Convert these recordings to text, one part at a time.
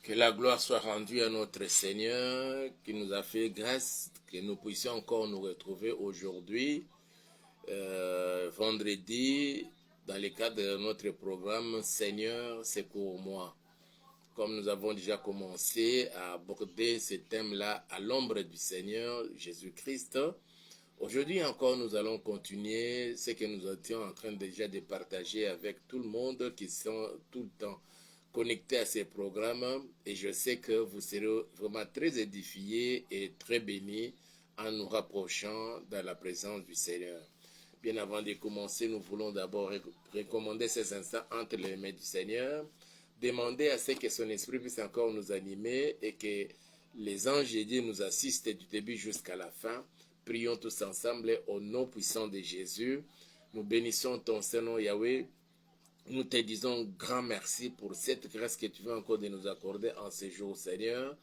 Que la gloire soit rendue à notre Seigneur qui nous a fait grâce, que nous puissions encore nous retrouver aujourd'hui, vendredi, dans le cadre de notre programme Seigneur, secours-moi. Comme nous avons déjà commencé à aborder ce thème-là à l'ombre du Seigneur Jésus-Christ, aujourd'hui encore nous allons continuer ce que nous étions en train déjà de partager avec tout le monde qui sont tout le temps connectés à ces programmes, et je sais que vous serez vraiment très édifiés et très bénis en nous rapprochant dans la présence du Seigneur. Bien avant de commencer, nous voulons d'abord recommander ces instants entre les mains du Seigneur, demander à ce que son esprit puisse encore nous animer et que les anges de Dieu nous assistent du début jusqu'à la fin. Prions tous ensemble au nom puissant de Jésus. Nous bénissons ton Saint-Nom, Yahweh. Nous te disons grand merci pour cette grâce que tu veux encore de nous accorder en ce jour, Seigneur.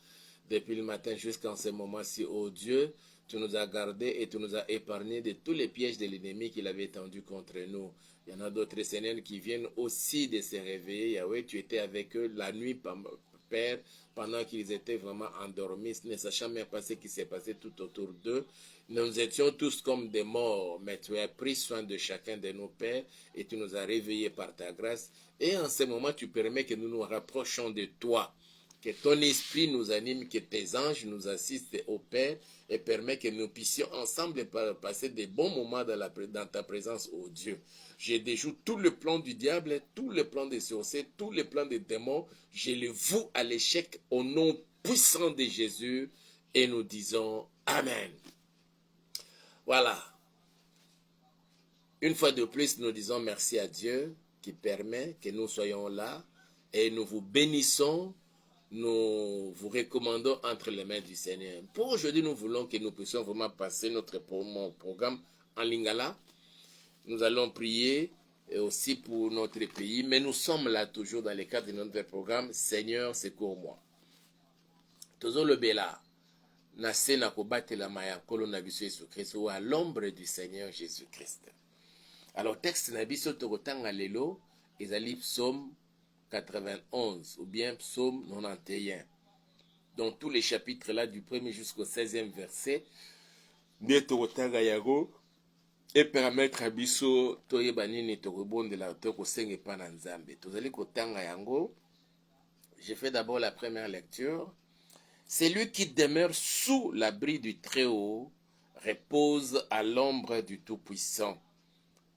Depuis le matin jusqu'en ce moment-ci, ô Dieu, tu nous as gardés et tu nous as épargnés de tous les pièges de l'ennemi qu'il avait tendus contre nous. Il y en a d'autres, Seigneur, qui viennent aussi de se réveiller. Yahweh, tu étais avec eux la nuit, Père, pendant qu'ils étaient vraiment endormis, ne sachant même pas ce qui s'est passé tout autour d'eux. Nous étions tous comme des morts, mais tu as pris soin de chacun de nos pères et tu nous as réveillés par ta grâce. Et en ce moment, tu permets que nous nous rapprochions de toi. Que ton esprit nous anime, que tes anges nous assistent au Père et permet que nous puissions ensemble passer des bons moments dans ta présence, ô Dieu. Je déjoue tout le plan du diable, tout le plan des sorciers, tout le plan des démons. Je les voue à l'échec au nom puissant de Jésus et nous disons Amen. Voilà. Une fois de plus, nous disons merci à Dieu qui permet que nous soyons là et nous vous bénissons. Nous vous recommandons entre les mains du Seigneur. Pour aujourd'hui, nous voulons que nous puissions vraiment passer notre programme en lingala. Nous allons prier aussi pour notre pays, mais nous sommes là toujours dans le cadre de notre programme Seigneur, secours-moi. Toujours le bela. Nase na kobatela maya kolo na biso Yesu Kristo à l'ombre du Seigneur Jésus-Christ. Alors texte na biso tokotanga lelo ezali psaume 91 ou bien psaume 91. Dans tous les chapitres là du 1er jusqu'au 16e verset, nde tokotanga yango et permettre à biso toyeba nini tokobondela tokosenga epa na Nzambe. Tozali kotanga yango. Je fais d'abord la première lecture. Celui qui demeure sous l'abri du Très-Haut repose à l'ombre du Tout-Puissant.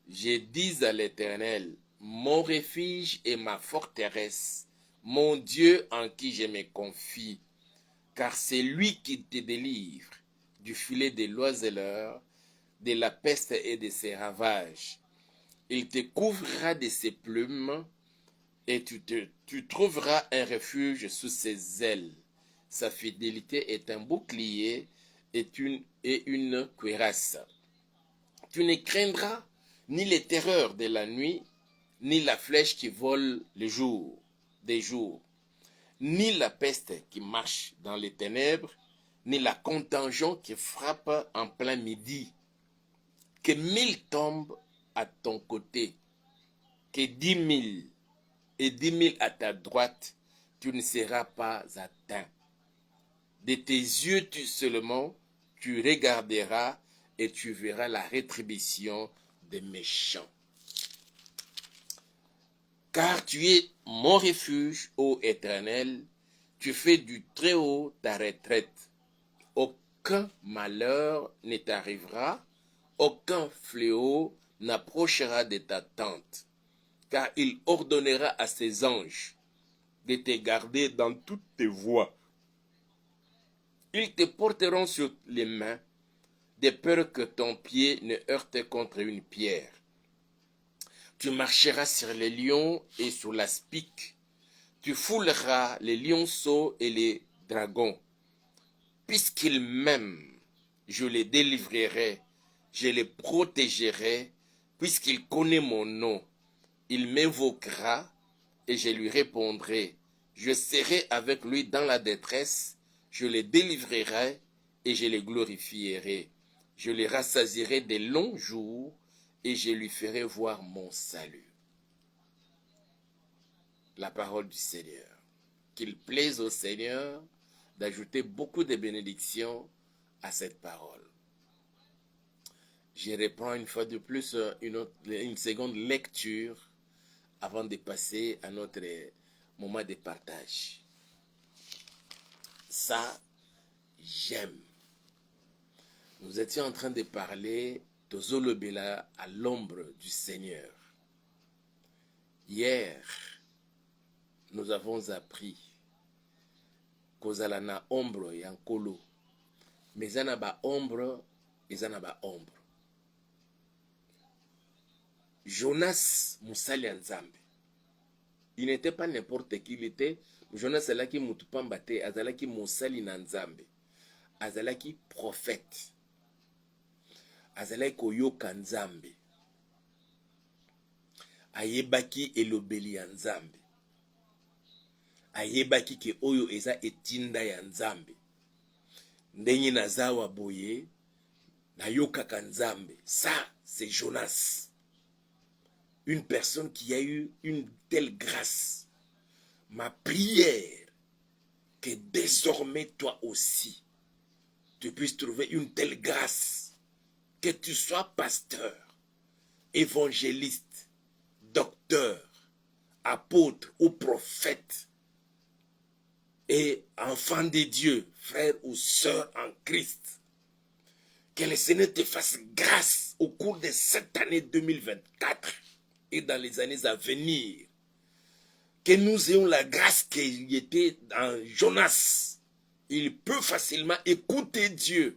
Je dis à l'Éternel, mon refuge et ma forteresse, mon Dieu en qui je me confie, car c'est lui qui te délivre du filet des l'oiseleur, de la peste et de ses ravages. Il te couvrira de ses plumes et tu trouveras un refuge sous ses ailes. Sa fidélité est un bouclier et une cuirasse. Tu ne craindras ni les terreurs de la nuit, ni la flèche qui vole des jours, ni la peste qui marche dans les ténèbres, ni la contagion qui frappe en plein midi. Que 1000 tombent à ton côté, que 10 000 et 10 000 à ta droite, tu ne seras pas atteint. De tes yeux seulement, tu regarderas et tu verras la rétribution des méchants. Car tu es mon refuge, ô Éternel, tu fais du Très-Haut ta retraite. Aucun malheur ne t'arrivera, aucun fléau n'approchera de ta tente, car il ordonnera à ses anges de te garder dans toutes tes voies. Ils te porteront sur les mains, de peur que ton pied ne heurte contre une pierre. Tu marcheras sur les lions et sur l'aspic. Tu fouleras les lionceaux et les dragons. Puisqu'ils m'aiment, je les délivrerai, je les protégerai, puisqu'il connaît mon nom. Il m'invoquera et je lui répondrai. Je serai avec lui dans la détresse, je les délivrerai et je les glorifierai. Je les rassasierai des longs jours et je lui ferai voir mon salut. La parole du Seigneur. qu'il plaise au Seigneur d'ajouter beaucoup de bénédictions à cette parole. Je reprends une fois de plus une seconde lecture avant de passer à notre moment de partage. Ça, j'aime. Nous étions en train de parler de Zolobela à l'ombre du Seigneur. Hier, nous avons appris kozala na ombre ya nkolo, mais eza ba ombre, eza na ba ombre. Jonas musali ya Nzambe, il n'était pas n'importe qui, il était Jonas azalaki mutu pamba te, azalaki musali na Nzambe, azalaki prophète, azalaki koyoka Nzambe, ayebaki elobeli ya Nzambe, ayebaki ke oyo eza etinda ya Nzambe. Ndenge nazawa boye nayokaka Nzambe. Ça, c'est Jonas. Une personne qui a eu une telle grâce. Ma prière, que désormais toi aussi, tu puisses trouver une telle grâce. Que tu sois pasteur, évangéliste, docteur, apôtre ou prophète, et enfant de Dieu, frère ou sœur en Christ, que le Seigneur te fasse grâce au cours de cette année 2024 et dans les années à venir. Que nous ayons la grâce qu'il était dans Jonas. Il peut facilement écouter Dieu.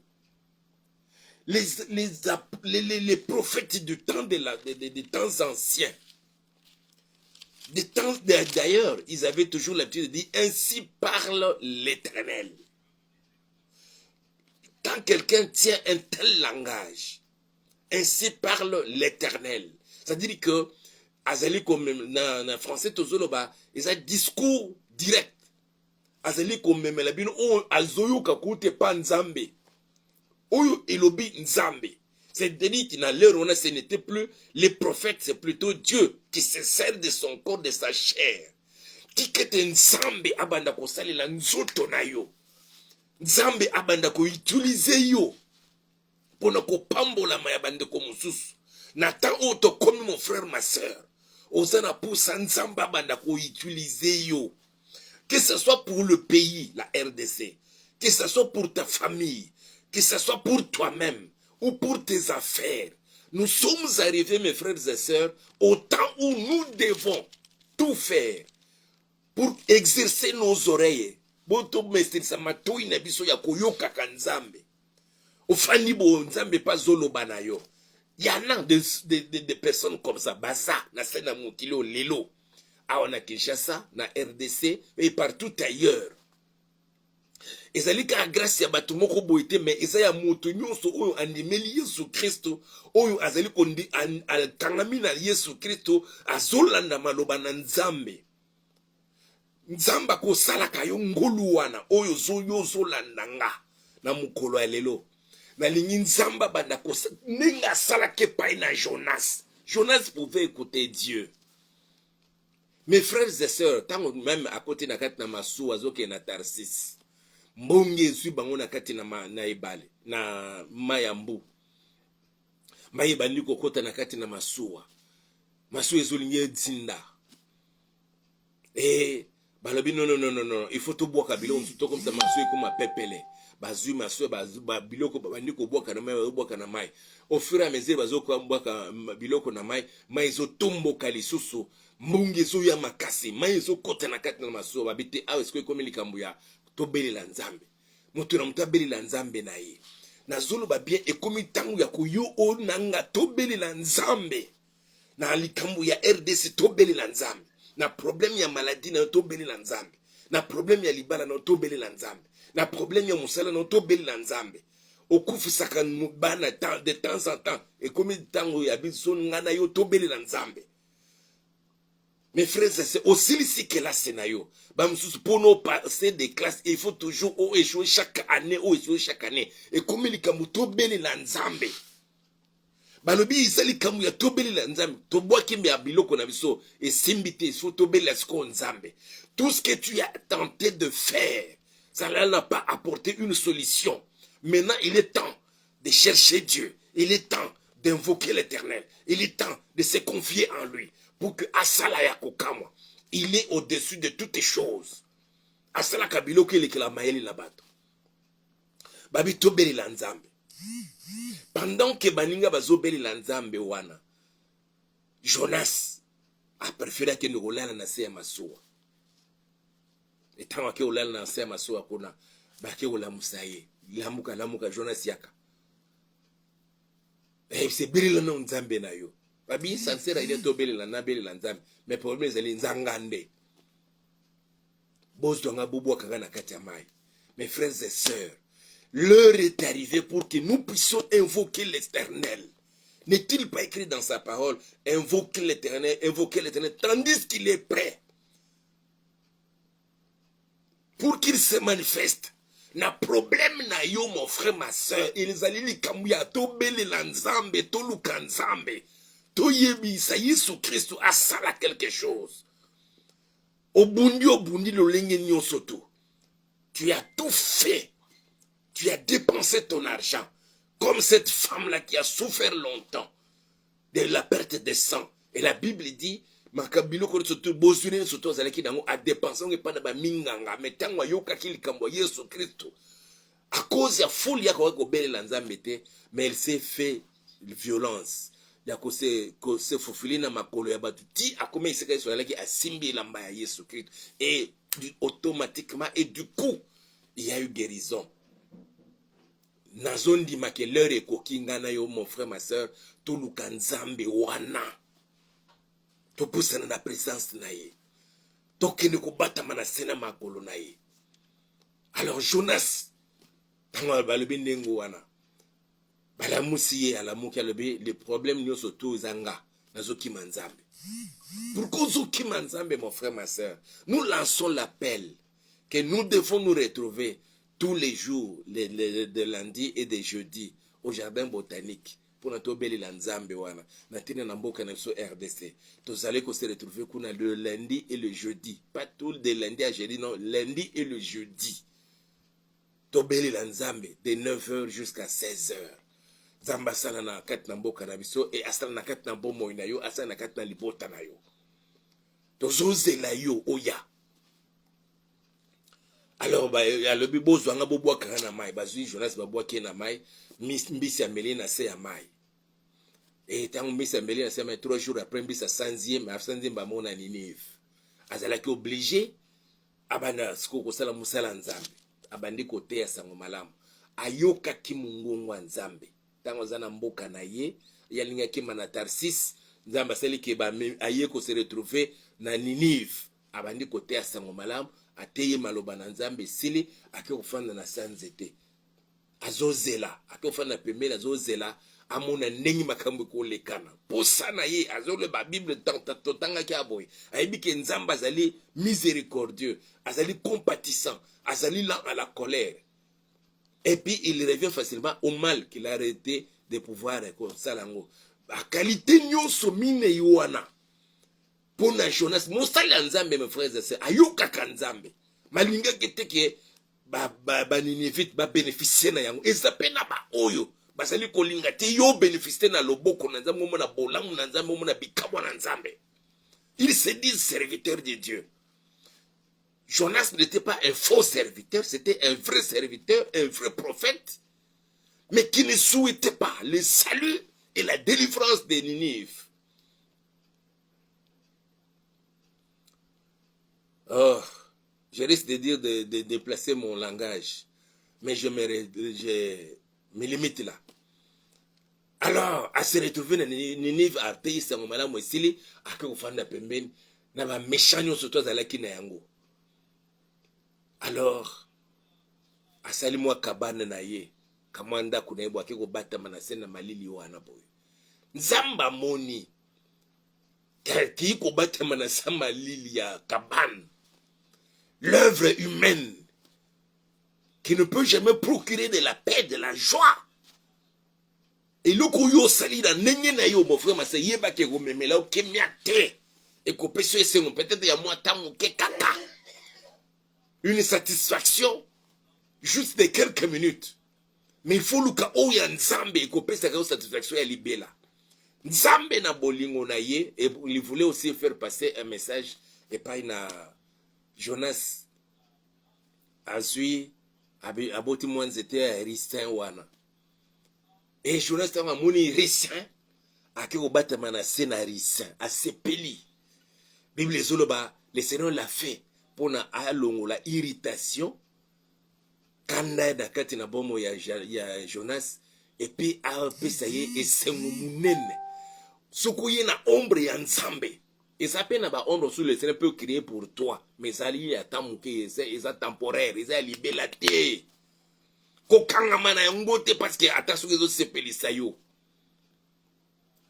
Les prophètes du temps des temps anciens, d'ailleurs, ils avaient toujours l'habitude de dire, ainsi parle l'Éternel. Quand quelqu'un tient un tel langage, ainsi parle l'Éternel. C'est-à-dire que, azali comme en français, tozoloba, ils ont discours direct. Azali comme la bino, oh, alzoyo kakute pa Nzambe. Oyo elobi Nzambe. C'est-à-dire qu'il n'a l'heure où ce n'était plus les prophètes, c'est plutôt Dieu qui se sert de son corps, de sa chair. Qui kete Nzambe abanda ko salela nzoto na yo. Nzambe abanda ko utiliser yo. Pona ko pambola maya bande ko mususu. Natan oto comme mon frère, ma soeur. Osana pour Nzambe abanda ko utiliser yo. Que ce soit pour le pays, la RDC. Que ce soit pour ta famille. Que ce soit pour toi-même. Ou pour tes affaires. Nous sommes arrivés, mes frères et sœurs, au temps où nous devons tout faire pour exercer nos oreilles. Boto mestirisa matoi na biso ya koyoka ka Nzambe. Ofani bo Nzambe pa zoloba na yo. Il y en a des personnes comme ça. Baza, na sena mukilo lelo. A na Kinshasa, na RDC, et partout ailleurs. Ezali ka grâce ya bato moko boite, mais ezaya moto nyonso oyo andimeli Yesu Kristo, oyo azali kondi kangami na Yesu Kristo, azolanda maloba na Nzambe. Nzamba ko salaka yo ngolu wana, oyo zolanda nga na mukolo ya lelo. Na lingi Nzamba banda ko ninga salake pai na Jonas. Jonas pouvait écouter Dieu. Mes frères et sœurs, tant même à côté na kati na masu azoke na Tarsis. Mbonge zui bango na kati na ebale na mayambu mayebandi kokota na kati na masuwa ezolingi dzinda balobi non il faut to boka biloko to comme ça masuwa ekoma pepele bazui masuwa biloko bandi ko boka na mai boka na mai au fur et à mesure bazoka boka biloko na mai ezotomboka lisusu mbonge zo ya makasi mai ezokota na kati na masuwa babite awa esko ekomi likambo ya tobelela Nzambe. Moto na mutabelela Nzambe na ye. Na zolo ba bien ekomi tangu ya kuyo o nanga tobelela Nzambe. Na likambo ya RDC tobelela Nzambe. Na problème ya maladie na tobelela Nzambe. Na problème ya libala na tobelela Nzambe. Na problème ya musala na tobelela Nzambe. Okufisaka bana de temps en temps ekomi tangu ya biso ngana yo tobelela Nzambe. Mes frères, c'est aussi ici que là, c'est nayo. Pour nous passer des classes, il faut toujours échouer chaque année, échouer chaque année. Et comme il y a muto beli la Nzambe. balobi isali kamu ya tobelela nzambe tobwaki mbe ya biloko na biso esimbi te so tobelela siko nzambe. Tout ce que tu as tenté de faire, ça n'a pas apporté une solution. Maintenant il est temps de chercher Dieu, il est temps d'invoquer l'Éternel, il est temps de se confier en lui pour que asala ya kokamwa, il est au-dessus de toutes choses. Asala kabiloko ile kila maeli na bato babi tobelela nzambe. Pendant que baninga bazobeli la nzambe wana, Jonas a préféré que nous rolala na se ya masuwa. Etango ke rolala na se ya masuwa kuna, bake ola musaye, lamuka Jonas yaka. C'est beli la na nzambe na yo. Babi sincère ile to beli la na beli la nzambe, mais problème zali nzangande. Bozo nga bubu kanga na kati ya mai. Mes frères et sœurs, l'heure est arrivée pour que nous puissions invoquer l'Éternel. N'est-il pas écrit dans sa parole, invoquer l'Éternel, tandis qu'il est prêt pour qu'il se manifeste. Na problème na yo, mon frère, ma soeur, ils allaient li kamuya, to bele lanzambe, to lukanzambe, to yebi, sa Yesu Christ a sala quelque chose. Obundi lo lenge nyosoto. Tu as tout fait. Tu as dépensé ton argent, comme cette femme-là qui a souffert longtemps de la perte de sang. Et la Bible dit, makabilo ko soto bosune soto zalaki dango a dépensé on pas na ba minganga metango yoka kili kambo Yesu Kristo. À cause ya foule ya ko belela nzambe te, mais elle s'est fait violence. Ya ko se fufuli na makolo ya batu ti akome iseka so zalaki asimbi lamba ya Yesu Kristo et automatiquement et du coup, il y a eu guérison. Nazondi make l'heure ekoki ngana yo mon frère ma soeur to lukanzambe wana to pusana na présence na ye to kende ko batama na sena makolo na ye. Alors Jonas tango balobi ndengo wana balamusi ye alamuki alobi le problème nyoso to zanga nazoki manzambe. Pourquoi zoki manzambe mon frère ma soeur? Nous lançons l'appel que nous devons nous retrouver tous les jours, de lundi et de jeudi, au jardin botanique, pour notre belle lanzambe wana, natina namboka na so RDC. Tous allez se retrouver le lundi et le jeudi, pas tout de lundi à jeudi, non, lundi et le jeudi. To belle lanzambe de 9h jusqu'à 16h. Zamba sala na kat namboka na biso et asala na kat na bomo na yo, asala na kat na libota na yo. To zozela yo oya. Alors le bibo zwanga bo bwa kana mai bazui Jonas ba bwa ke na mai mbisi ameli na se ya mai et tant mbisi ameli na se mai 3 jours après mbisi 100e ba mona Ninive azala ki obligé abana siko ko sala musala nzambe abandi kote ya sango malamu ayoka ki mungongo nzambe tango zana mboka na ye yalinga ki mana Tarsis nzamba seli ke ba aye ko se retrouver na Ninive abandi kote ya sango malamu ateye maloba na nzambe sili ake kofanda na sanzete azozela ake kofanda pembeni azozela amona ndenge makambo ko lekana posana ye azole ba Bible totanga ki aboy ayebi ke nzambe azali miséricordieux azali compatissant azali lent à la colère et puis il revient facilement au mal qu'il a arrêté de pouvoir comme ça lango a qualité nyonso mine yoana. Pour Jonas, mosali nzambe mes frères et sœurs, ayoka kanzambe. Malinga keteke ba Ninivite ba bénéficier na yango. Ezape na ba oyo, basali kolinga te yo bénéficier na loboko na nzambe mo na bolamu na nzambe mo na bikabwa na nzambe. Ils se disent serviteurs de Dieu. Jonas n'était pas un faux serviteur, c'était un vrai serviteur, un vrai prophète, mais qui ne souhaitait pas le salut et la délivrance de Ninive. Oh, je risque de dire de déplacer mon langage, mais je me limite là. Alors, à se retrouver dans Ninive, à payer sa maman, moi, ici, à que vous faites la pembeni, n'a pas méchant sur toi à la kinayango. Alors, à sali moi kabane na ye, kamanda kunaibu akiko bata manasena malili wana boy. Nzamba moni, ki ko bata manasa malili ya kabane. L'œuvre humaine qui ne peut jamais procurer de la paix, de la joie. Et le koyo sali na nenye na yo mon frère masa yeba ke go memela o kemia te. Et ko peso ese no peut-être ya moi tamu ke kaka. Une satisfaction juste de quelques minutes. Mais il faut luka o ya nzambe e ko pesa ka satisfaction ya libela. Nzambe na bolingo na ye et il voulait aussi faire passer un message et pas na Jonas azui aboti mwanzete ya ristin wana. Et Jonas tanga moni ristin ake obata mana sena ristin asepeli. Bible zoloba le Seigneur l'a fait pour na alongo la irritation kanda da kati na bomo ya Jonas et puis a pesa ye esengo munene. Sokoye na ombre ya nzambe. Et ça peut na ba ombre sur le Seigneur peut créer pour toi. Mais ça li atamuke c'est temporaire, c'est libela te. Ko kanga mana ngote parce que attention les autres sepelisa yo.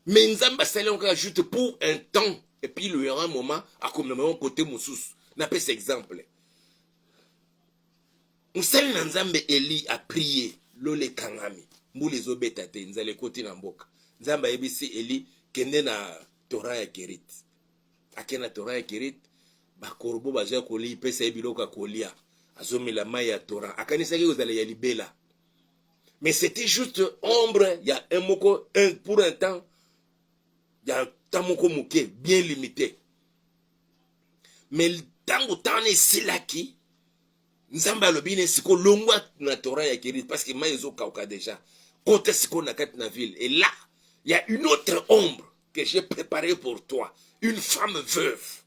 Mais nzamba sali encore juste pour un temps et puis il y aura un moment à comme le moment côté moussous. N'a pas cet exemple. Nsali na nzambe Eli a prié lole kangami. Mbule zo betate nzale côté na mboka. Nzamba ebisi Eli kende na Torah ya Kerit. Akena Torah ya Kerit ba korbo baza koli pesa ebiloka kolia. Azomela mai ya Torah. Akanisa ke ozala ya libela. Mais c'était juste ombre, il y a un moko pour un temps. Il y a un temps moko moké bien limité. Mais le temps où t'en es silaki nzamba lobine siko longwa na Torah ya Kerit parce que maïzo kauka déjà. Côté siko na kat na ville et là, il y a une autre ombre que j'ai préparée pour toi. Une femme veuve.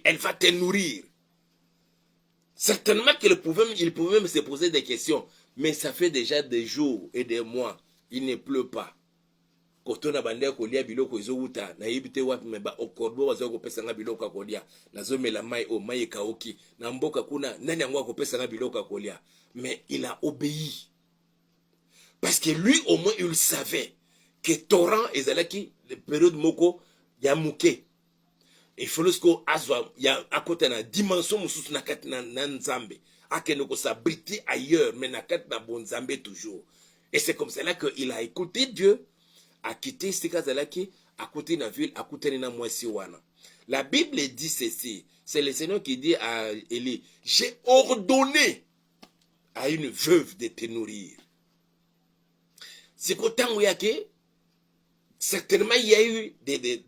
Elle va te nourrir. Certainement qu'il pouvait même se poser des questions. Mais ça fait déjà des jours et des mois. Il ne pleut pas. Quand on a bandé kolia biloko izouta na yibite wapi meba okorbo wazo ko pesa nga biloko kolia na zome la mai o mai kaoki na mboka kuna nani angwa ko pesa nga biloko kolia. Mais il a obéi. Parce que lui au moins il savait que Torah ezalaki le période moko ya muke. Il faut que azwa ya akota na dimension mususu na kat na nzambe akeno ko s'abriter ailleurs mais na kat na bon nzambe toujours. Et c'est comme cela que il a écouté Dieu, a quitté Stikazalaki, a quitté la ville, a quitté na mwasi wana. La Bible dit ceci, c'est le Seigneur qui dit à Élie, j'ai ordonné à une veuve de te nourrir. C'est qu'au temps où il y a que certainement il y a eu des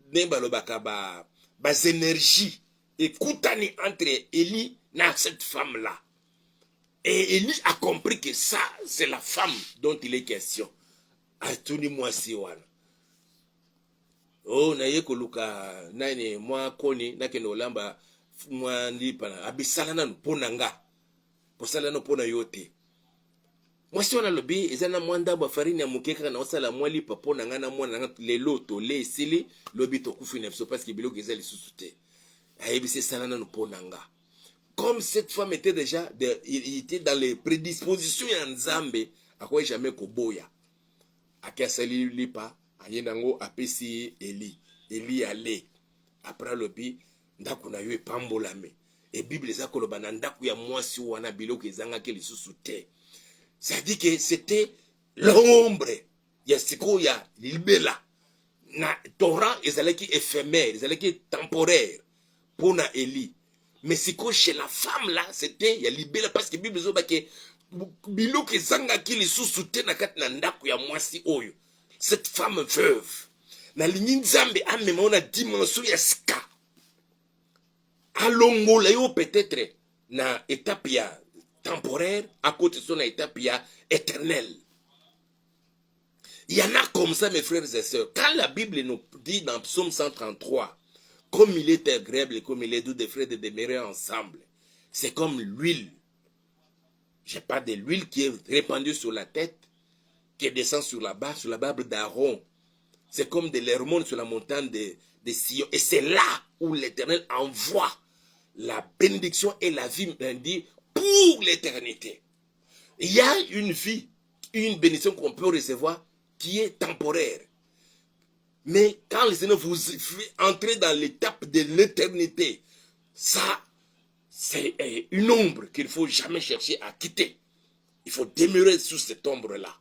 énergies et koutani entre Élie et cette femme là. Et Élie a compris que ça c'est la femme dont il est question. Atuni mwasi wana. Oh na yeko luka nani mwa koni na keno lamba mwa lipa abisala nanu pona nga. Posala no pona yote. Mwasi wana lobi ezana mwanda ba farine ya mukeka na osala mwa lipa pona nga na mwana nga lelo to le sili lobi to kufina biso parce que biloko ezali susute. Ayebisi sala nanu pona nga. Comme cette femme était déjà il était dans les prédispositions ya nzambe akwa jamais koboya. Akasali lipa ayendango apesi Eli ale après lobi ndaku na yo epambolame et Bible eza koloba na ndaku ya mwasi wana biloko ezanga ke lisusu te. Ça dit que c'était l'ombre ya siko ya libela na Torah ezalaki éphémère, ezalaki temporaire pour na Eli. Mais siko chez la femme là c'était ya libela parce que Bible zoba ke biloko ezanga ki lisusu te na kati na ndaku ya mwasi oyo. Cette femme veuve na lingi nzambe amema ona dimension ya sika alongola yo peut-être na étape ya temporaire à côté de son étape ya éternelle. Il y en a comme ça mes frères et sœurs. Quand la Bible nous dit dans Psaume 133 comme il est agréable et comme il est doux des frères de demeurer ensemble, c'est comme l'huile. Je parle de l'huile qui est répandue sur la tête, qui descend sur la barbe d'Aaron. C'est comme de l'hormone sur la montagne de Sion. Et c'est là où l'Éternel envoie la bénédiction et la vie pour l'éternité. Il y a une vie, une bénédiction qu'on peut recevoir qui est temporaire. Mais quand le Seigneur vous fait entrer dans l'étape de l'éternité, ça, c'est une ombre qu'il ne faut jamais chercher à quitter. Il faut demeurer sous cette ombre-là.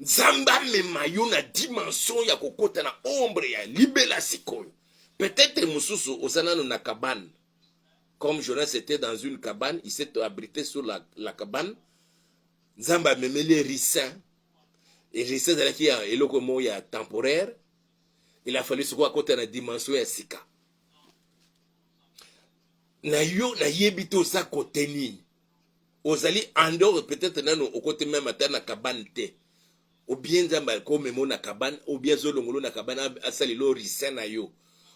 Nzamba mema yo na dimension ya kokota na ombre ya libela sikoyo. Peut-être mususu osanano na cabane. Comme Jonas était dans une cabane, il s'est abrité sur la cabane. Nzamba memeli ricin. Et ricin zalaki ya eloko mo ya temporaire. Il a fallu se quoi côté na dimension ya sika. Na yo na yebito sa côté ni. Ozali andor peut-être nano au côté même à na cabane te. Ou bien nzamba ko memo na cabane, ou bien zolongolo na cabane asali lo ricin na yo.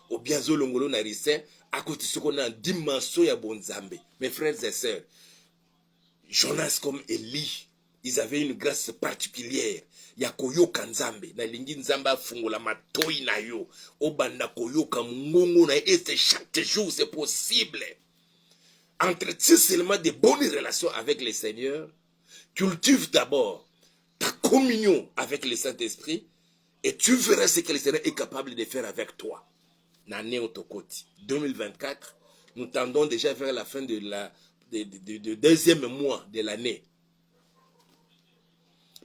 Ou bien zolongolo na ricin à côté ce qu'on a dimension ya bonzambe. Mes frères et sœurs, Jonas comme Élie, ils avaient une grâce particulière. Ya koyoka nzambe na lingi nzamba fungola matoi na yo obanda koyoka mungongo na et chaque jour c'est possible. Entretiens seulement de bonnes relations avec le Seigneur. Cultive d'abord ta communion avec le Saint-Esprit et tu verras ce que le Seigneur est capable de faire avec toi. L'année Otokoti 2024, nous tendons déjà vers la fin de deuxième mois de l'année.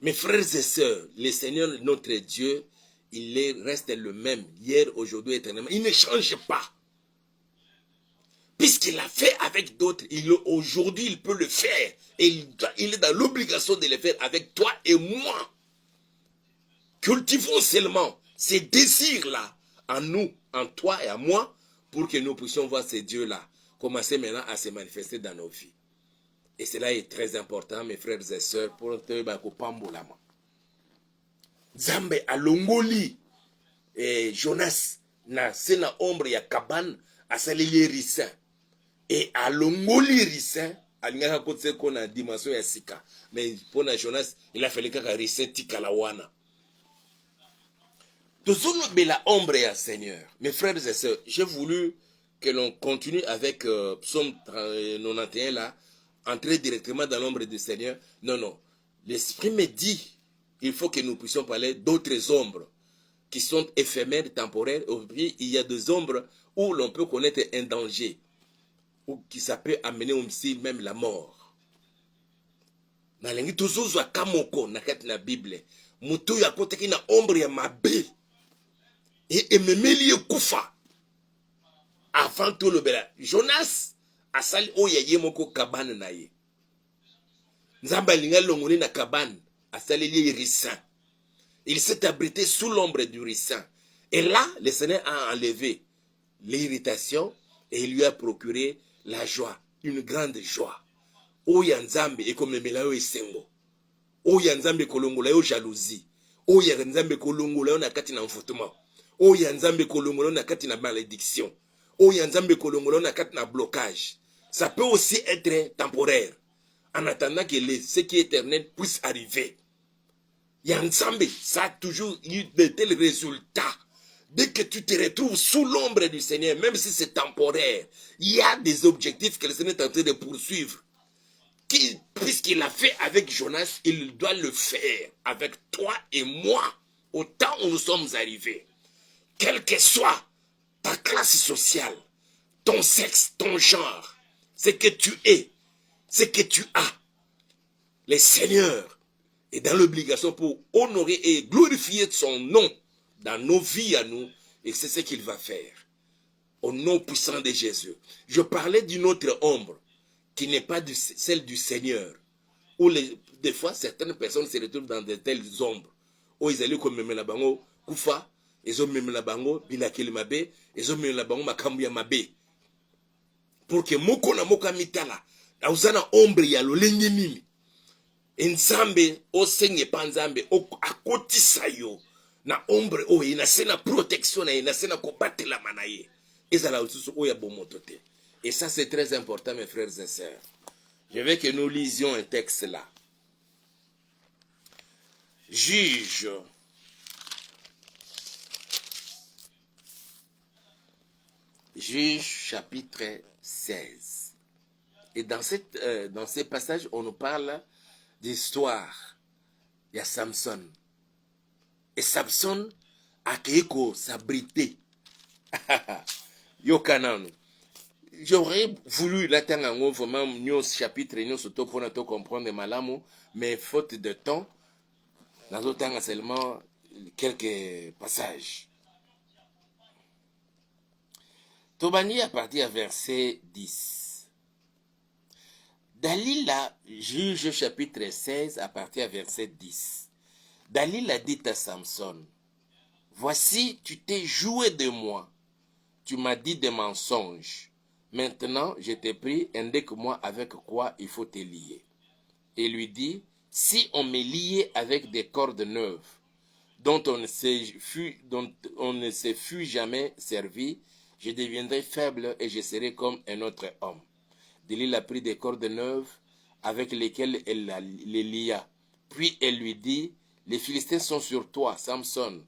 Mes frères et sœurs, le Seigneur notre Dieu, reste le même hier, aujourd'hui, éternellement. Il ne change pas. Puisqu'il l'a fait avec d'autres, aujourd'hui il peut le faire. Et il est dans l'obligation de le faire avec toi et moi. Cultivons seulement ces désirs-là en nous, en toi et en moi, pour que nous puissions voir ces dieux-là commencer maintenant à se manifester dans nos vies. Et cela est très important, mes frères et sœurs, pour te pambolama. Zambe alongoli Jonas na sena ombre ya kabane asaleli ricin. Et alongoli ricin, alingaka kote ko na dimension ya sika. Mais pour Jonas, il a fallu kaka ricin tikala wana. Toujours bela ombre ya Seigneur. Mes frères et sœurs, j'ai voulu que l'on continue avec Psaume 91 là. Entrer directement dans l'ombre du Seigneur. Non, non. L'Esprit me dit, il faut que nous puissions parler d'autres ombres qui sont éphémères, temporaires. Et puis, il y a des ombres où l'on peut connaître un danger, ou qui ça peut amener aussi même la mort. Nalengi toujours zwa kamoko na kati na Bible. Mutu ya kote ki na ombre ya mabe. Et memeli kufa. Avant tout le bela. Jonas asali oya ye moko kabane na ye. Nzamba linga longoni na kabane asali li ricin. Il s'est abrité sous l'ombre du ricin. Et là, le Seigneur a enlevé l'irritation et il lui a procuré la joie, une grande joie. Oya nzambe ekomemela yo esengo. Oya nzambe kolongola yo jalousie. Oya nzambe kolongola yo na kati na mfutuma. Oya nzambe kolongola yo na kati na malédiction. Oya nzambe kolongola yo na kati na blocage. Ça peut aussi être temporaire, en attendant que ce qui est éternel puisse arriver. Yanzambe, ça a toujours eu de tels résultats. Dès que tu te retrouves sous l'ombre du Seigneur, même si c'est temporaire, il y a des objectifs que le Seigneur est en train de poursuivre. Puisqu'il l'a fait avec Jonas, il doit le faire avec toi et moi, au temps où nous sommes arrivés. Quelle que soit ta classe sociale, ton sexe, ton genre, ce que tu es, ce que tu as, le Seigneur est dans l'obligation pour honorer et glorifier son nom dans nos vies à nous, et c'est ce qu'il va faire. Au nom puissant de Jésus. Je parlais d'une autre ombre qui n'est pas celle du Seigneur, où des fois certaines personnes se retrouvent dans de telles ombres, où ils allaient comme la bango kufa, ils ont même la bango bilakeli mabe, ils ont même la bango makambu ya mabe. Pour que moko na moka mitala na uzana ombre ya lolenge nini nzambe osenye pa nzambe akotisa yo na ombre oyo na sena protection na ye na sena kobatela mana ye ezala ususu oya bomoto te. Et ça c'est très important, mes frères et sœurs. Je veux que nous lisions un texte là. Juge chapitre 16. Et dans ces passages, on nous parle d'histoire. Il y a Samson. Et Samson a s'abriter. Yokanano. J'aurais voulu l'attendre vraiment nous chapitre nous surtout pour nous comprendre malamu, mais faute de temps, Nazotanga seulement quelques passages. Tobani à partir du verset 10. Dalila, juge chapitre 16 à partir du verset 10. Dalila dit à Samson, voici, tu t'es joué de moi. Tu m'as dit des mensonges. Maintenant, je t'ai pris, indique-moi avec quoi il faut te lier. Et lui dit, si on me liait avec des cordes neuves, dont on ne se fut jamais servi, je deviendrai faible et je serai comme un autre homme. Delilah prit des cordes neuves avec lesquelles elle les lia. Puis elle lui dit, les Philistins sont sur toi, Samson.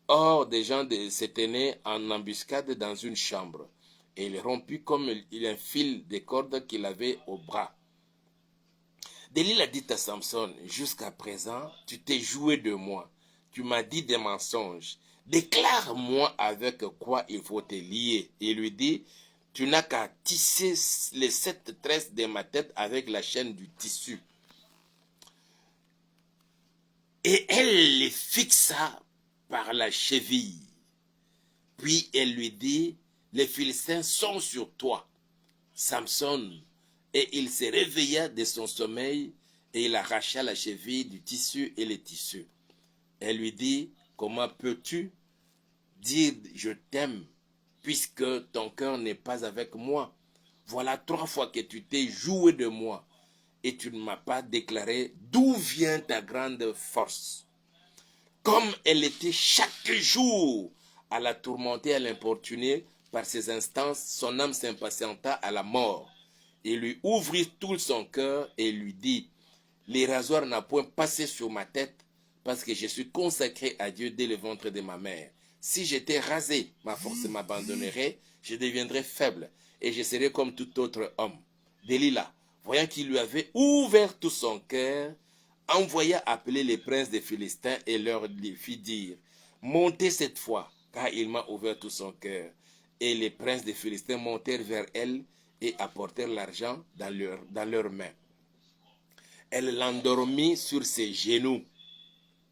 Or, des gens se tenaient en embuscade dans une chambre. Et il rompit comme un fil de cordes qu'il avait au bras. Delilah dit à Samson, jusqu'à présent, tu t'es joué de moi. Tu m'as dit des mensonges. Déclare-moi avec quoi il faut te lier. Et il lui dit, tu n'as qu'à tisser les 7 tresses de ma tête avec la chaîne du tissu. Et elle les fixa par la cheville. Puis elle lui dit, les Philistins sont sur toi, Samson. Et il se réveilla de son sommeil et il arracha la cheville du tissu et les tissus. Elle lui dit, comment peux-tu dire je t'aime puisque ton cœur n'est pas avec moi? Voilà 3 fois que tu t'es joué de moi et tu ne m'as pas déclaré d'où vient ta grande force. Comme elle était chaque jour à la tourmenter, à l'importuner par ses instances, son âme s'impatienta à la mort. Il lui ouvrit tout son cœur et lui dit, les rasoirs n'ont point passé sur ma tête parce que je suis consacré à Dieu dès le ventre de ma mère. Si j'étais rasé, ma force m'abandonnerait, je deviendrais faible et je serais comme tout autre homme. Delilah, voyant qu'il lui avait ouvert tout son cœur, envoya appeler les princes des Philistins et leur fit dire, montez cette fois, car il m'a ouvert tout son cœur. Et les princes des Philistins montèrent vers elle et apportèrent l'argent dans leurs mains. Elle l'endormit sur ses genoux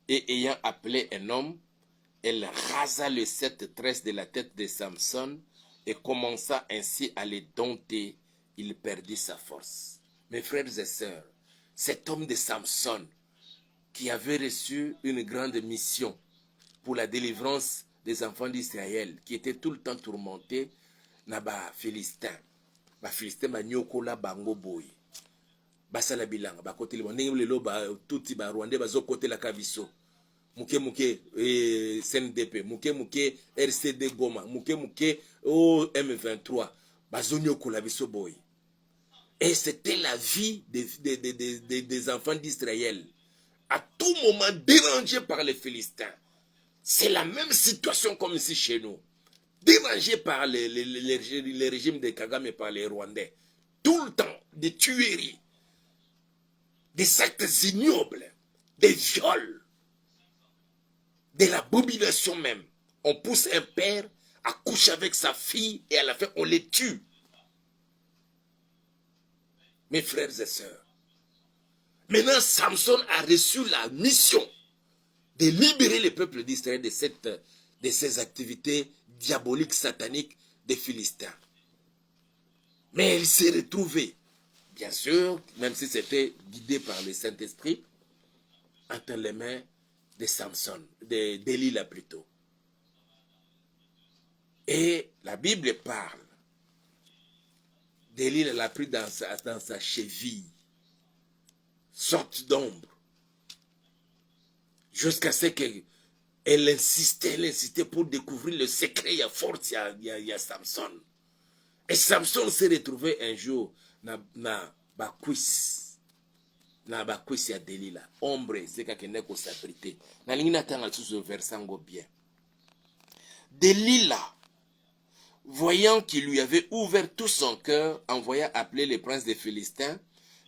et ayant appelé un homme, elle rasa les 7 tresses de la tête de Samson et commença ainsi à les dompter. Il perdit sa force. Mes frères et sœurs, cet homme de Samson qui avait reçu une grande mission pour la délivrance des enfants d'Israël, qui était tout le temps tourmenté, na ba Philistin. Ba Philistin ba nyokola bango boy. Basala bilanga ba kote le ndenge lelo ba tuti ba Rwandais bazo kote la kaviso. Muke muke CNDP, muke muke RCD Goma, muke muke M23 bazo nyokola biso boy. Et c'était la vie des enfants d'Israël, à tout moment dérangés par les Philistins. C'est la même situation comme ici chez nous. Dérangés par les régimes de Kagame et par les Rwandais. Tout le temps, des tueries, des actes ignobles, des viols, de l'abomination même. On pousse un père à coucher avec sa fille et à la fin on les tue. Mes frères et sœurs, maintenant Samson a reçu la mission de libérer le peuple d'Israël de ces activités diaboliques, sataniques des Philistins. Mais il s'est retrouvé, bien sûr, même si c'était guidé par le Saint-Esprit, entre les mains de Samson, de Delilah plutôt. Et la Bible parle. Delilah l'a pris dans sa cheville, sorte d'ombre, jusqu'à ce qu'elle insistait pour découvrir le secret. Il y a force, il y a Samson. Et Samson s'est retrouvé un jour na bakwisi ya Delilah. Ombre, c'est qu'il n'est qu'au s'abriter. Na lingina tanga sous versango bien. Delilah, voyant qu'il lui avait ouvert tout son cœur, envoya appeler les princes des Philistins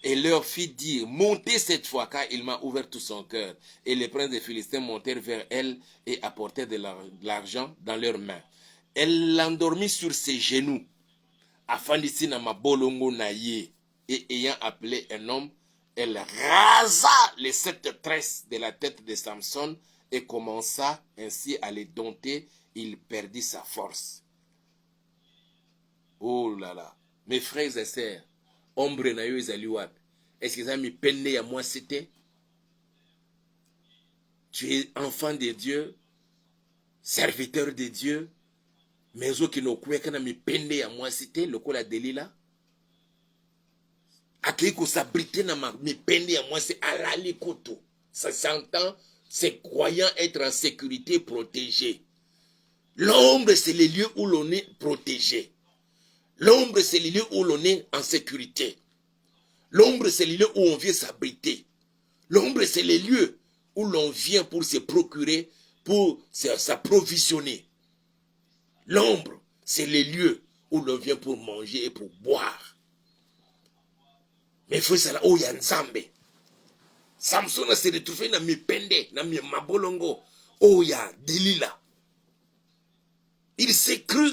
et leur fit dire, montez cette fois, car il m'a ouvert tout son cœur. Et les princes des Philistins montèrent vers elle et apportèrent de l'argent dans leurs mains. Elle l'endormit sur ses genoux, afin d'ici na mabolongo na ye. Et ayant appelé un homme, elle rasa les 7 tresses de la tête de Samson et commença ainsi à les dompter. Il perdit sa force. Oh là là. Mes frères et sœurs, ombre na yo ezali wapi? Est-ce que ça mi pende ya moi c'était? Tu es enfant de Dieu, serviteur de Dieu, mais ceux qui n'ont pas mi pende ya moi c'était, le coup la Delila. Akei ko s'abriter na mi pende ya moi c'est alali koto. Ça s'entend, c'est croyant être en sécurité, protégé. L'ombre, c'est le lieu où l'on est protégé. L'ombre, c'est le lieu où l'on est en sécurité. L'ombre, c'est le lieu où on vient s'abriter. L'ombre, c'est le lieu où l'on vient pour se procurer, pour s'approvisionner. L'ombre, c'est le lieu où l'on vient pour manger et pour boire. Mais il faut ça où il y a Nzambe. Samson s'est retrouvé dans mes pende, dans mes mabolongo, où il y a Delila. Il s'est cru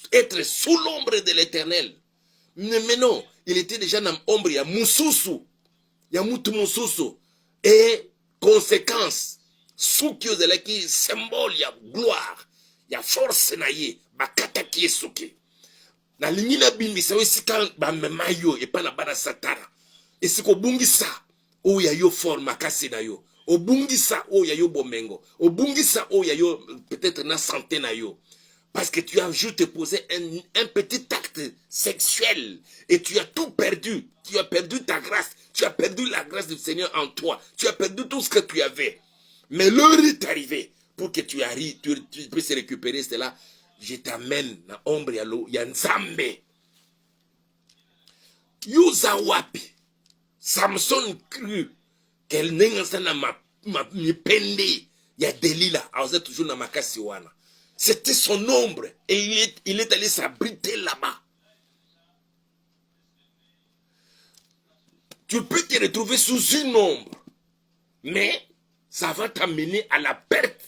être sous l'ombre de l'Éternel. Mais non, il était déjà dans l'ombre, il y a Moussousou. Il y a Moutou Moussousou. Et conséquence, Souki qui symbole, il y a gloire, il y a force, bakata qui est souki. Na lingina bimbi, ça aussi quand bamemayo et pas na bana satara. Et c'est qu'au bungisa, où il y a yo forme, makasi na yo. Au bungisa, où il y a yo bomengo. Au bungisa, où il y a yo peut-être na santé na yo. Parce que tu as juste te poser un petit acte sexuel et tu as tout perdu. Tu as perdu ta grâce. Tu as perdu la grâce du Seigneur en toi. Tu as perdu tout ce que tu avais. Mais l'heure est arrivée pour que tu arrives, tu puisses récupérer cela. Je t'amène dans l'ombre, il y a Nzambe. Yuza wapi. Samson cru qu'elle n'est pas dans ma pende. Il y a Delila. Alors c'est toujours dans ma cassiwana. C'était son ombre et il est allé s'abriter là-bas. Tu peux te retrouver sous une ombre, mais ça va t'amener à la perte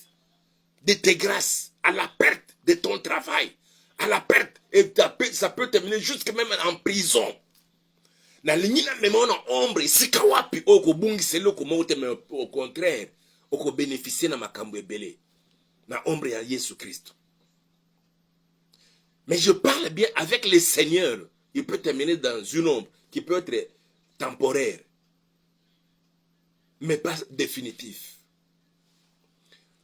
de tes grâces, à la perte de ton travail, à la perte, et ça peut t'amener jusque même en prison. Na lingina même en ombre, si kawapi oko bungi selo komo te, mais au contraire, oko bénéficier na makambo ebele. Na ombre ya Jésus Christ. Mais je parle bien avec le Seigneur. Il peut terminer dans une ombre qui peut être temporaire, mais pas définitif.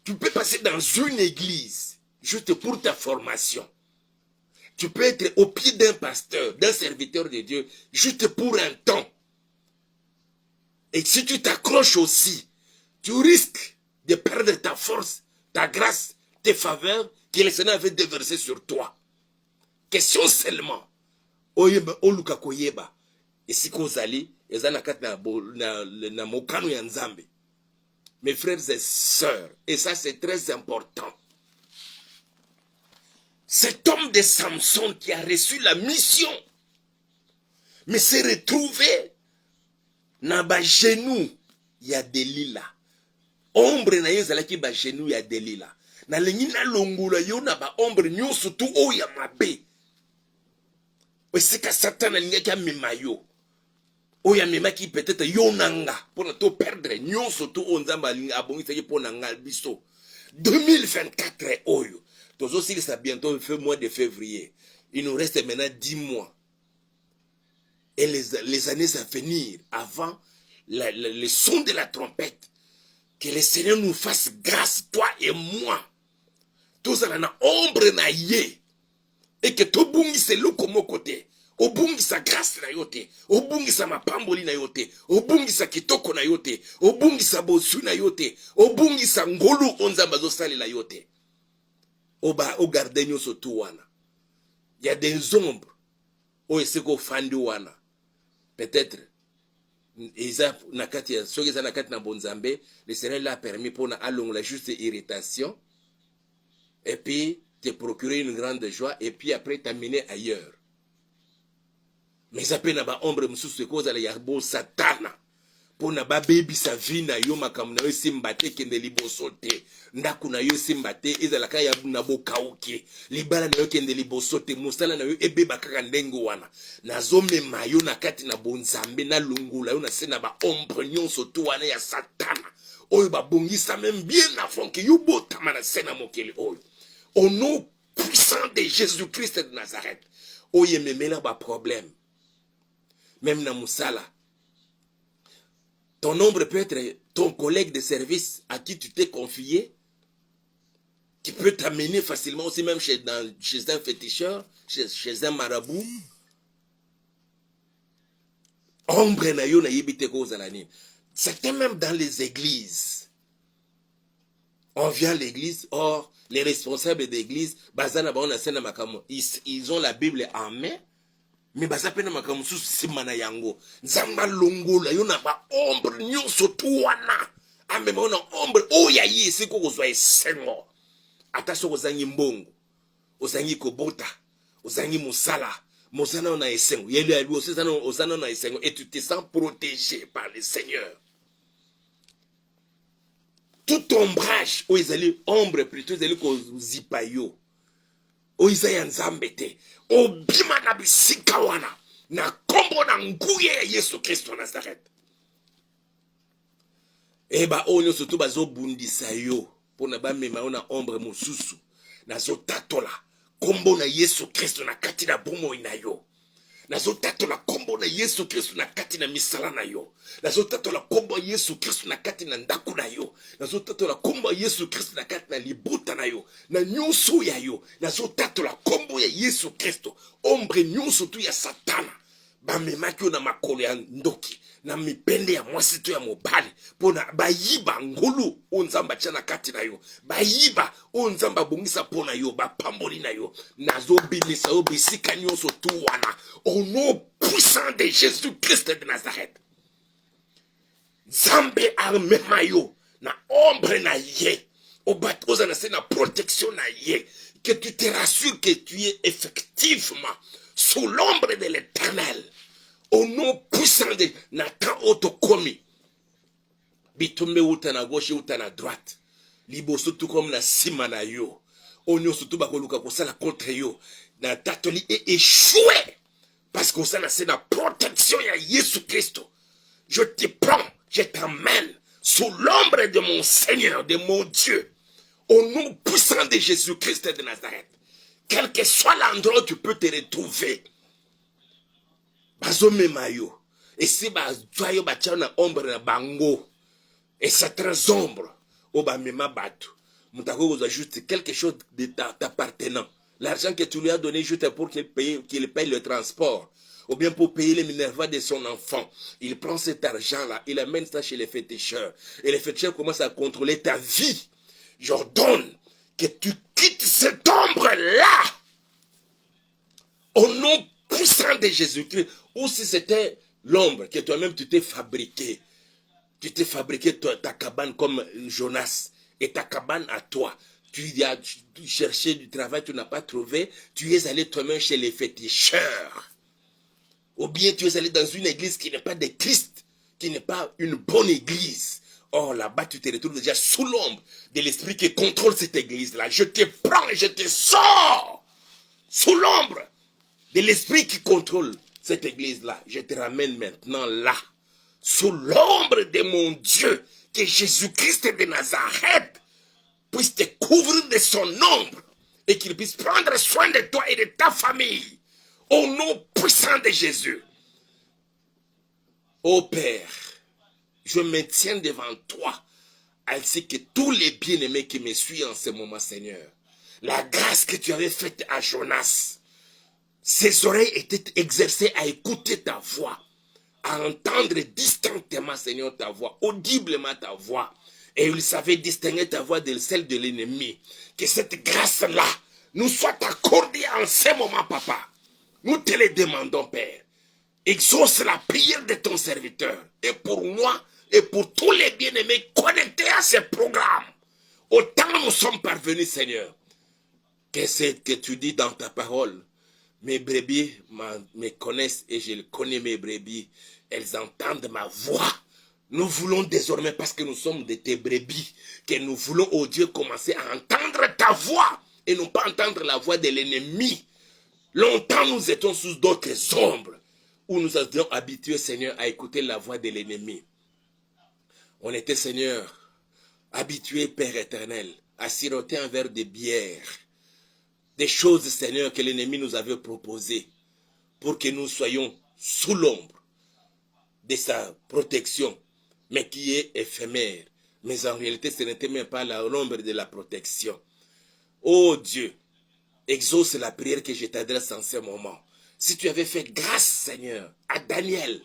Tu peux passer dans une église juste pour ta formation. Tu peux être au pied d'un pasteur, d'un serviteur de Dieu, juste pour un temps. Et si tu t'accroches aussi, tu risques de perdre ta force, ta grâce, tes faveurs que le Seigneur avait déversées sur toi. Question seulement. Oyeba oluka koyeba. Et si kozali, ezana kat na mokano ya Nzambe. Mes frères et sœurs, et ça c'est très important. Cet homme de Samson qui a reçu la mission, mais s'est retrouvé na ba genou ya Delila. Ombre na yo zalaki ba genou ya Delila. Na lengi na longola yo na ba ombre nyonso tu o ya mabe. Esika Satan alingaki amema yo. Oya memaki peut-être yo nanga pour ne to perdre nyonso tu o Nzambe alinga abongisaki pour nanga biso. 2024 oyo. Tozo si ça bientôt le mois de février. Il nous reste maintenant 10 mois. Et les années à venir, avant le son de la trompette, que le Seigneur nous fasse grâce, toi et moi. Tous ça na ombre na ye. Et que tout bungi c'est le comme côté. Au bungi sa grâce na yote. Au bungi sa mapamboli na yote. Au bungi sa kitoko na yote. Au bungi sa bosu na yote. Au bungi sa ngolu onzamba zo sali la yote. Au gardenyo sotu wana. Il y a des ombres. Au eseko fandi wana. Peut-être. Eza nakati ya soki eza nakati na bonzambe. Le Seigneur l'a permis pour na along la juste irritation. Et puis te procurer une grande joie. Et puis après t'amener ailleurs. Mais ça peut na ba ombre mususu koza la yabo satana. Pona ba baby sa vie na yo makambo na yo simba te kende liboso te. Ndako na yo simba te ezalaka ya na bokauke. Libala na yo kende liboso te musala na yo ebeba kaka ndenge wana. Nazomema yo na kati na bonzambe na lungula yo na se na ba ombre nyonso to wana ya satana. Oyo ba bongisa même bien avant que yo botama na se na mokeli oyo. Au nom puissant de Jésus-Christ de Nazareth. Oye memela ba problème. Même na musala. Ton ombre peut être ton collègue de service à qui tu t'es confié, qui peut t'amener facilement aussi même chez un féticheur, chez un marabout. Ombre na yo na yebite ko zalani. C'était même dans les églises. On vient à l'église, or les responsables d'église, ils ont la Bible en main. Mais baza na makamu susu simana yango nzamba longola yo na ba ombre nyonso tuwana ambe mona ombre oya yesi ko kozwa esengo ata soko zangi mbongo ozangi kobota ozangi musala mosana na esengo yeli ali osana na esengo et tu te sens protégé par le Seigneur. Tout ombrage o ezali ombre plutôt ezali ko zipa yo o izaya nzambe te obima na bisika wana na kombo na nguye ya Yesu Kristo Nazareth. Eba onyo surtout bazo bundisa yo pona ba mema ona ombre mosusu nazo tatola kombo na Yesu Kristo na kati na bomo ina yo. Nazo tatola kombo na Yesu Kristo na kati na misala na yo. Nazo tatola kombo ya Yesu Kristo na kati na ndaku na yo. Nazo tatola kombo ya Yesu Kristo na kati na libuta na yo. Na nyonso ya yo. Nazo tatola kombo ya Yesu Kristo. Ombre nyonso tu ya satana. Ba memaki yo na makolo ya ndoki. Na mipende ya mwasi tu ya mobali. Pona bayiba ngulu onzamba chana kati na yo. Bayiba onzamba bongisa pona yo. Ba pamboli na yo. Nazo bimisa yo bisika nyonso tu wana. Au nom puissant de Jésus-Christ de Nazareth. Zambe armema yo. Na ombre na ye. Oza na se na protection na ye. Que tu te rassures que tu es effectivement sous l'ombre de l'Éternel. Au nom puissant de Nathan Otokomi. Bitumbe uta na gauche uta na droite. Liboso tout comme na sima na yo. Onyo surtout bakoluka kosala contre yo. Na tatoli est échoué. Parce qu'on s'en a c'est la protection à Jésus Christ. Je te prends, je t'emmène sous l'ombre de mon Seigneur, de mon Dieu. Au nom puissant de Jésus-Christ de Nazareth. Quel que soit l'endroit où tu peux te retrouver. Bazome mayo. Et si bazoyo bachao na ombre na bango. Et c'est très ombre. Oba mema batu. Moutako vous ajoute quelque chose de t'appartenant. L'argent que tu lui as donné juste pour qu'il paye le transport. Ou bien pour payer les minervas de son enfant. Il prend cet argent-là. Il amène ça chez les féticheurs. Et les féticheurs commencent à contrôler ta vie. J'ordonne que tu quittes cette ombre-là. Au nom puissant de Jésus-Christ. Ou si c'était l'ombre que toi-même tu t'es fabriqué. Tu t'es fabriqué ta cabane comme Jonas. Et ta cabane à toi. Tu as cherché du travail, tu n'as pas trouvé. Tu es allé toi-même chez les féticheurs. Ou bien tu es allé dans une église qui n'est pas de Christ. Qui n'est pas une bonne église. Or là-bas, tu te retrouves déjà sous l'ombre de l'esprit qui contrôle cette église-là. Je te prends et je te sors. Sous l'ombre de l'esprit qui contrôle cette église-là. Je te ramène maintenant là. Sous l'ombre de mon Dieu. Que Jésus-Christ de Nazareth puisse te couvrir de son ombre et qu'il puisse prendre soin de toi et de ta famille. Au nom puissant de Jésus. Ô Père, je me tiens devant toi ainsi que tous les bien-aimés qui me suivent en ce moment, Seigneur. La grâce que tu avais faite à Jonas, ses oreilles étaient exercées à écouter ta voix, à entendre distinctement, Seigneur, ta voix, audiblement ta voix. Et il savait distinguer ta voix de celle de l'ennemi. Que cette grâce-là nous soit accordée en ce moment, Papa. Nous te le demandons, Père. Exauce la prière de ton serviteur. Et pour moi, et pour tous les bien-aimés connectés à ce programme. Autant nous sommes parvenus, Seigneur. Qu'est-ce que tu dis dans ta parole? Mes brebis me connaissent et je connais mes brebis. Elles entendent ma voix. Nous voulons désormais, parce que nous sommes de tes brebis, que nous voulons, oh Dieu, commencer à entendre ta voix et non pas entendre la voix de l'ennemi. Longtemps, nous étions sous d'autres ombres où nous étions habitués, Seigneur, à écouter la voix de l'ennemi. On était, Seigneur, habitués, Père éternel, à siroter un verre de bière. Des choses, Seigneur, que l'ennemi nous avait proposées pour que nous soyons sous l'ombre de sa protection, mais qui est éphémère. Mais en réalité, ce n'était même pas l'ombre de la protection. Oh Dieu, exauce la prière que je t'adresse en ce moment. Si tu avais fait grâce, Seigneur, à Daniel,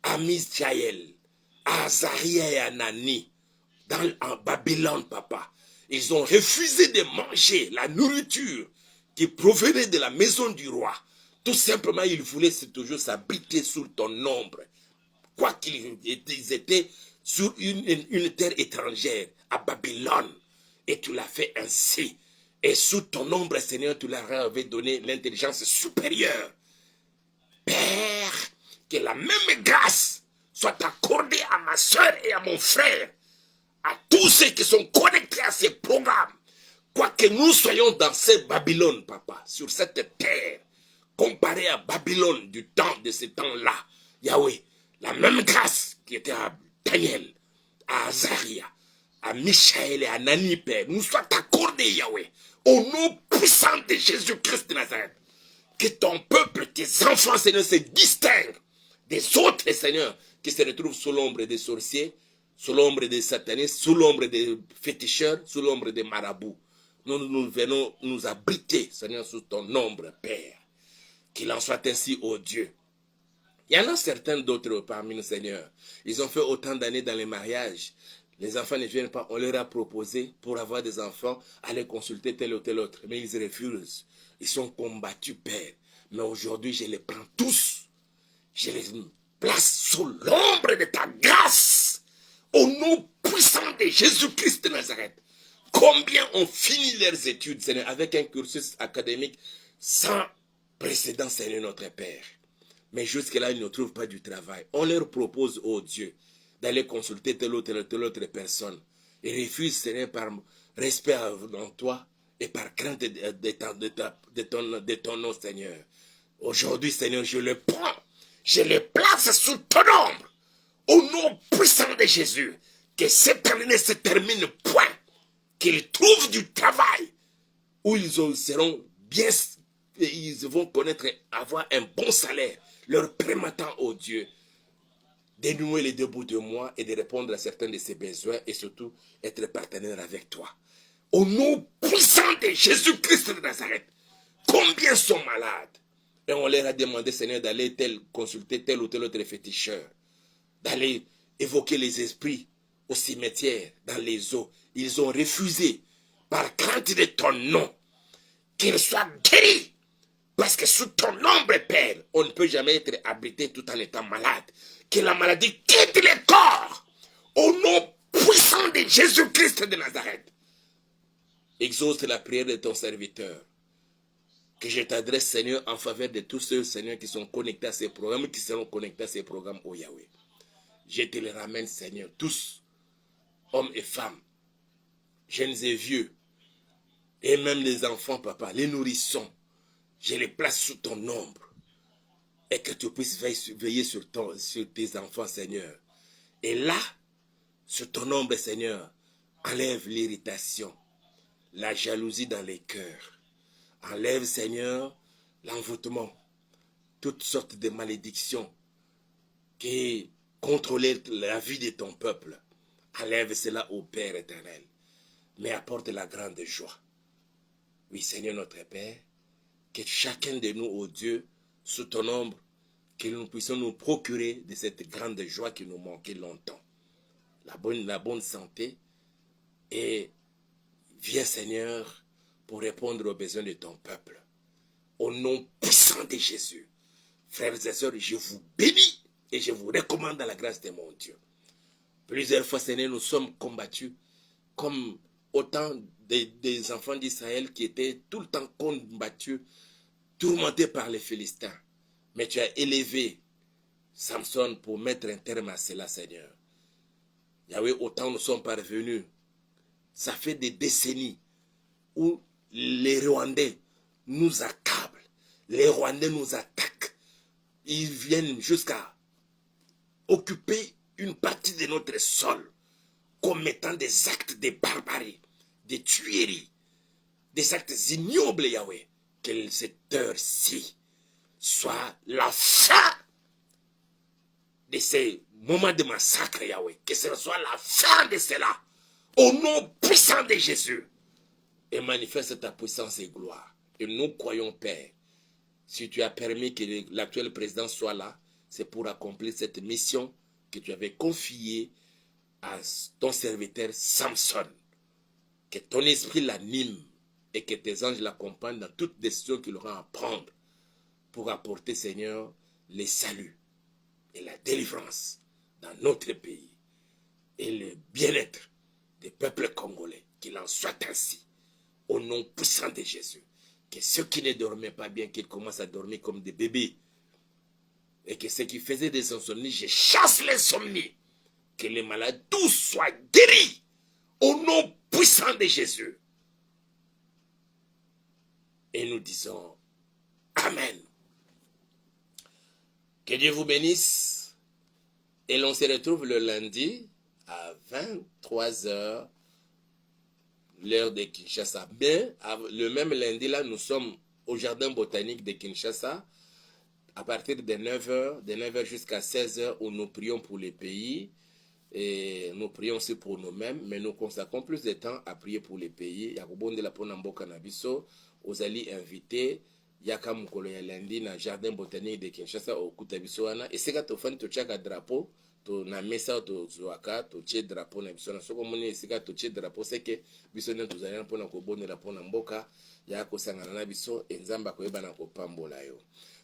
à Misjaël, à Azaria et à Nani, en Babylone, papa, ils ont refusé de manger la nourriture qui provenait de la maison du roi. Tout simplement, ils voulaient toujours s'abriter sous ton ombre. Quoi qu'ils étaient sur une terre étrangère, à Babylone. Et tu l'as fait ainsi. Et sous ton ombre, Seigneur, tu leur avais donné l'intelligence supérieure. Père, que la même grâce soit accordée à ma soeur et à mon frère, à tous ceux qui sont connectés à ces programmes. Quoique nous soyons dans cette Babylone, papa, sur cette terre, comparé à Babylone du temps de ce temps-là, Yahweh, la même grâce qui était à Daniel, à Azaria, à Michaël et à Nani, Père, nous soit accordée, Yahweh, au nom puissant de Jésus-Christ de Nazareth. Que ton peuple, tes enfants, Seigneur, se distinguent des autres, Seigneur, qui se retrouvent sous l'ombre des sorciers, sous l'ombre des satanistes, sous l'ombre des féticheurs, sous l'ombre des marabouts. Nous venons nous abriter, Seigneur, sous ton ombre, Père. Qu'il en soit ainsi, ô Dieu. Il y en a certains d'autres parmi nous, Seigneur. Ils ont fait autant d'années dans les mariages. Les enfants ne viennent pas. On leur a proposé, pour avoir des enfants, aller consulter tel ou tel autre. Mais ils refusent. Ils sont combattus, Père. Mais aujourd'hui, je les prends tous. Je les place sous l'ombre de ta grâce. Au nom puissant de Jésus-Christ de Nazareth. Combien ont fini leurs études, Seigneur, avec un cursus académique sans précédent, Seigneur, notre Père. Mais jusque-là, ils ne trouvent pas du travail. On leur propose, oh Dieu, d'aller consulter telle autre personne. Ils refusent, Seigneur, par respect en toi et par crainte de ton nom, Seigneur. Aujourd'hui, Seigneur, je le prends. Je le place sous ton ombre. Au nom puissant de Jésus. Que cette année ne se termine point. Qu'ils trouvent du travail. Où ils seront bien. Ils vont connaître, avoir un bon salaire. Leur permettant, oh Dieu, dénouer les deux bouts de moi et de répondre à certains de ses besoins et surtout être partenaire avec toi. Au nom puissant de Jésus-Christ de Nazareth, combien sont malades? Et on leur a demandé, Seigneur, d'aller consulter tel ou tel autre féticheur, d'aller évoquer les esprits au cimetière, dans les eaux. Ils ont refusé, par crainte de ton nom, qu'ils soient guéris. Parce que sous ton ombre, Père, on ne peut jamais être abrité tout en étant malade. Que la maladie quitte le corps. Au nom puissant de Jésus-Christ de Nazareth. Exauce la prière de ton serviteur. Que je t'adresse, Seigneur, en faveur de tous ceux, Seigneur, qui sont connectés à ces programmes, qui seront connectés à ces programmes, au Yahweh. Je te les ramène, Seigneur, tous, hommes et femmes, jeunes et vieux, et même les enfants, papa, les nourrissons. Je les place sous ton ombre. Et que tu puisses veiller sur tes enfants, Seigneur. Et là, sur ton ombre, Seigneur, enlève l'irritation, la jalousie dans les cœurs. Enlève, Seigneur, l'envoûtement, toutes sortes de malédictions qui contrôlaient la vie de ton peuple. Enlève cela au Père éternel. Mais apporte la grande joie. Oui, Seigneur notre Père, que chacun de nous, ô Dieu, sous ton ombre, que nous puissions nous procurer de cette grande joie qui nous manquait longtemps. La bonne santé. Et viens, Seigneur, pour répondre aux besoins de ton peuple. Au nom puissant de Jésus. Frères et sœurs, je vous bénis et je vous recommande dans la grâce de mon Dieu. Plusieurs fois, Seigneur, nous sommes combattus comme autant des enfants d'Israël qui étaient tout le temps combattus, tourmentés par les Philistins. Mais tu as élevé Samson pour mettre un terme à cela, Seigneur. Yahweh, autant nous sommes parvenus. Ça fait des décennies où les Rwandais nous accablent. Les Rwandais nous attaquent. Ils viennent jusqu'à occuper une partie de notre sol, commettant des actes de barbarie, des tueries, des actes ignobles, Yahweh. Que cette heure-ci soit la fin de ces moments de massacre, Yahweh. Que ce soit la fin de cela. Au nom puissant de Jésus. Et manifeste ta puissance et gloire. Et nous croyons, Père, si tu as permis que l'actuel président soit là, c'est pour accomplir cette mission que tu avais confiée à ton serviteur Samson. Que ton esprit l'anime et que tes anges l'accompagnent dans toute décision qu'il aura à prendre pour apporter, Seigneur, les saluts et la délivrance dans notre pays et le bien-être des peuples congolais. Qu'il en soit ainsi, au nom puissant de Jésus. Que ceux qui ne dormaient pas bien, qu'ils commencent à dormir comme des bébés. Et que ceux qui faisaient des insomnies, je chasse l'insomnie. Que les malades tous soient guéris, au nom puissant de Jésus. Et nous disons Amen. Que Dieu vous bénisse. Et l'on se retrouve le lundi à 23 h, l'heure de Kinshasa. Mais le même lundi là, nous sommes au jardin botanique de Kinshasa à partir de 9 h, de 9 h jusqu'à 16 h, où nous prions pour les pays. Et nous prions aussi pour nous-mêmes, mais nous consacrons plus de temps à prier pour les pays. Yakubonde la pona mboka na biso, ozali invité yaka mukolo ya lundi na jardin botanique de Kinshasa okuta biso wana. Esika tofani tochaka drapeau, to na mesa to zwaka to tie drapeau na biso na soko moni esika to tie drapeau seke biso ne tozali pona kobonde la pona mboka ya kosangana na biso enzamba koyeba na kopambola yo.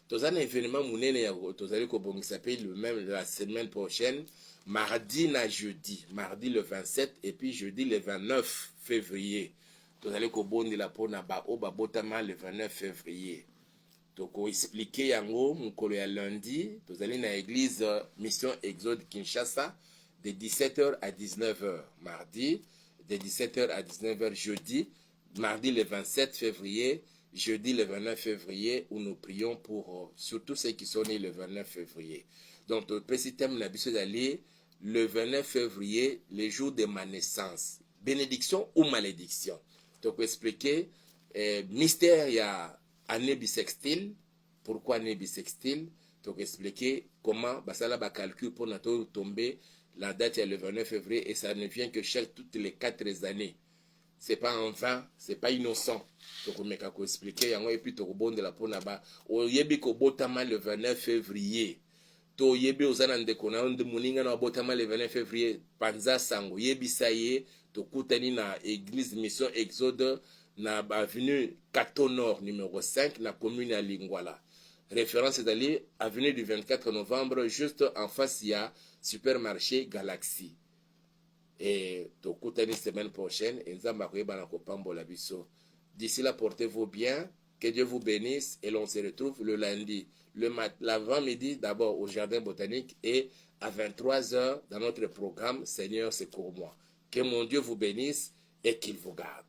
Tozana événement munene ya tozali kobongisa pe le même la semaine prochaine. Mardi na jeudi, mardi le 27 et puis jeudi le 29 février. Vous allez kobonde la pona ba o ba botama le 29 février. Donc on explique yango mukolo ya lundi, vous allez na église Mission Exode Kinshasa de 17 h à 19 h mardi, de 17 h à 19 h jeudi, mardi le 27 février, jeudi le 29 février où nous prions pour surtout ceux qui sont nés le 29 février. Donc le petit thème na biso d'aller le 29 février, le jour de ma naissance. Bénédiction ou malédiction. Donc, expliquer mystère, il y a année bissextile. Pourquoi année bissextile? Donc, expliquer comment ça là calcul pour nous tomber la date est le 29 février et ça ne vient que chaque toutes les 4 années. C'est pas en vain, c'est pas innocent. Donc, on m'a expliqué et puis tout bon de la peau là-bas. Au yebi ko botama le 29 février. To yebi ozana ndeko na onde muninga na botama le 29 février panza sango yebi saye to kutani na église Mission Exode na avenue Kato Nord numéro 5 na commune à Lingwala. Référence est allée avenue du 24 novembre juste en face il y a supermarché Galaxy. Et to kutani semaine prochaine enzamba koyeba na kopambola biso. D'ici là portez-vous bien, que Dieu vous bénisse et l'on se retrouve le lundi. L'avant-midi, d'abord au jardin botanique et à 23 h dans notre programme Seigneur, secours-moi. Que mon Dieu vous bénisse et qu'il vous garde.